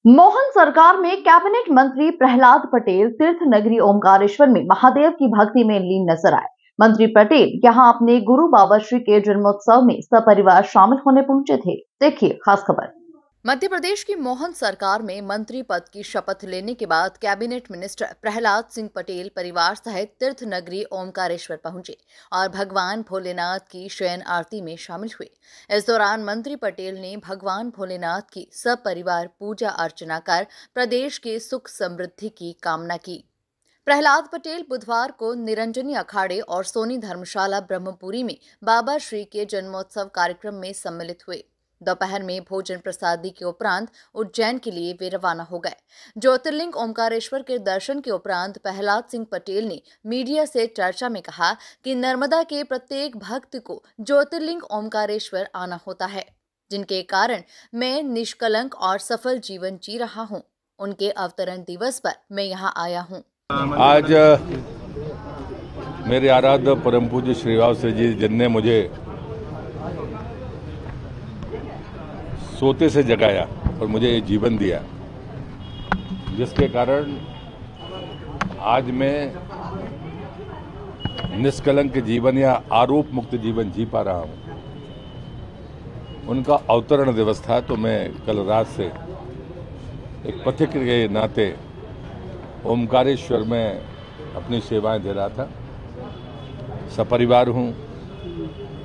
मोहन सरकार में कैबिनेट मंत्री प्रहलाद पटेल तीर्थ नगरी ओमकारेश्वर में महादेव की भक्ति में लीन नजर आए। मंत्री पटेल यहां अपने गुरु बाबा श्री के जन्मोत्सव में सपरिवार शामिल होने पहुंचे थे। देखिए खास खबर। मध्य प्रदेश की मोहन सरकार में मंत्री पद की शपथ लेने के बाद कैबिनेट मिनिस्टर प्रहलाद सिंह पटेल परिवार सहित तीर्थ नगरी ओमकारेश्वर पहुंचे और भगवान भोलेनाथ की शयन आरती में शामिल हुए। इस दौरान मंत्री पटेल ने भगवान भोलेनाथ की सपरिवार पूजा अर्चना कर प्रदेश के सुख समृद्धि की कामना की। प्रहलाद पटेल बुधवार को निरंजनी अखाड़े और सोनी धर्मशाला ब्रह्मपुरी में बाबा श्री के जन्मोत्सव कार्यक्रम में सम्मिलित हुए। दोपहर में भोजन प्रसादी के उपरांत उज्जैन के लिए वे रवाना हो गए। ज्योतिर्लिंग ओमकारेश्वर के दर्शन के उपरांत प्रहलाद सिंह पटेल ने मीडिया से चर्चा में कहा कि नर्मदा के प्रत्येक भक्त को ज्योतिर्लिंग ओमकारेश्वर आना होता है, जिनके कारण मैं निष्कलंक और सफल जीवन जी रहा हूं। उनके अवतरण दिवस पर मैं यहां आया हूं। आज मेरे आराध्य परम पूज्य श्री वाव जी जिनने मुझे सोते से जगाया और मुझे ये जीवन दिया, जिसके कारण आज मैं निष्कलंक जीवन या आरोप मुक्त जीवन जी पा रहा हूं। उनका अवतरण दिवस था, तो मैं कल रात से एक पथिक के नाते ओमकारेश्वर में अपनी सेवाएं दे रहा था। सपरिवार हूं,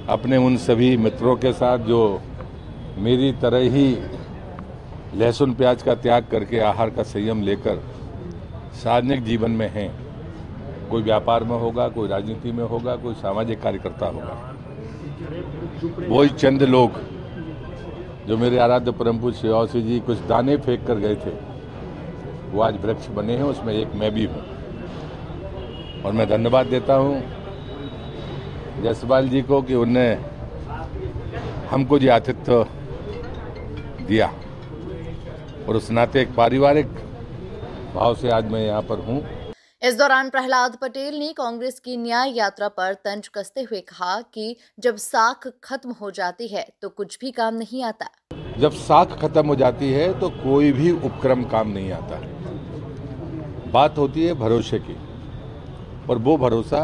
अपने उन सभी मित्रों के साथ जो मेरी तरह ही लहसुन प्याज का त्याग करके आहार का संयम लेकर सार्वजनिक जीवन में हैं। कोई व्यापार में होगा, कोई राजनीति में होगा, कोई सामाजिक कार्यकर्ता होगा। वही चंद लोग जो मेरे आराध्य परम पूज्य श्री वाव जी कुछ दाने फेंक कर गए थे, वो आज वृक्ष बने हैं। उसमें एक मैं भी हूँ और मैं धन्यवाद देता हूँ जसपाल जी को कि उनने हमको जो आतिथ्य दिया और उस नाते एक पारिवारिक भाव से आज मैं यहाँ पर हूँ। इस दौरान प्रहलाद पटेल ने कांग्रेस की न्याय यात्रा पर तंज कसते हुए कहा कि जब साख खत्म हो जाती है तो कुछ भी काम नहीं आता। जब साख खत्म हो जाती है तो कोई भी उपक्रम काम नहीं आता। बात होती है भरोसे की, और वो भरोसा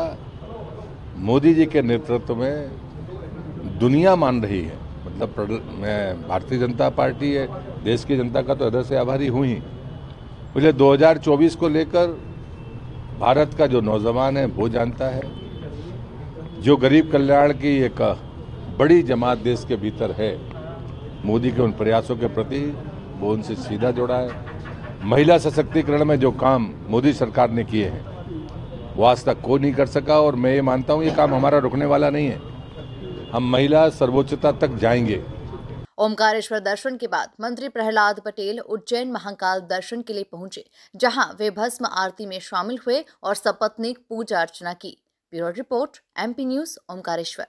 मोदी जी के नेतृत्व में दुनिया मान रही है। मतलब मैं भारतीय जनता पार्टी है, देश की जनता का तो हृदय से आभारी हूँ ही। मुझे 2024 को लेकर भारत का जो नौजवान है वो जानता है, जो गरीब कल्याण की एक बड़ी जमात देश के भीतर है, मोदी के उन प्रयासों के प्रति वो उनसे सीधा जुड़ा है। महिला सशक्तिकरण में जो काम मोदी सरकार ने किए हैं वो आज तक कोई नहीं कर सका, और मैं ये मानता हूँ ये काम हमारा रुकने वाला नहीं है। हम महिला सर्वोच्चता तक जाएंगे। ओमकारेश्वर दर्शन के बाद मंत्री प्रहलाद पटेल उज्जैन महाकाल दर्शन के लिए पहुंचे, जहां वे भस्म आरती में शामिल हुए और सपत्नीक पूजा अर्चना की। Bureau report, MP news, Omkareshwar.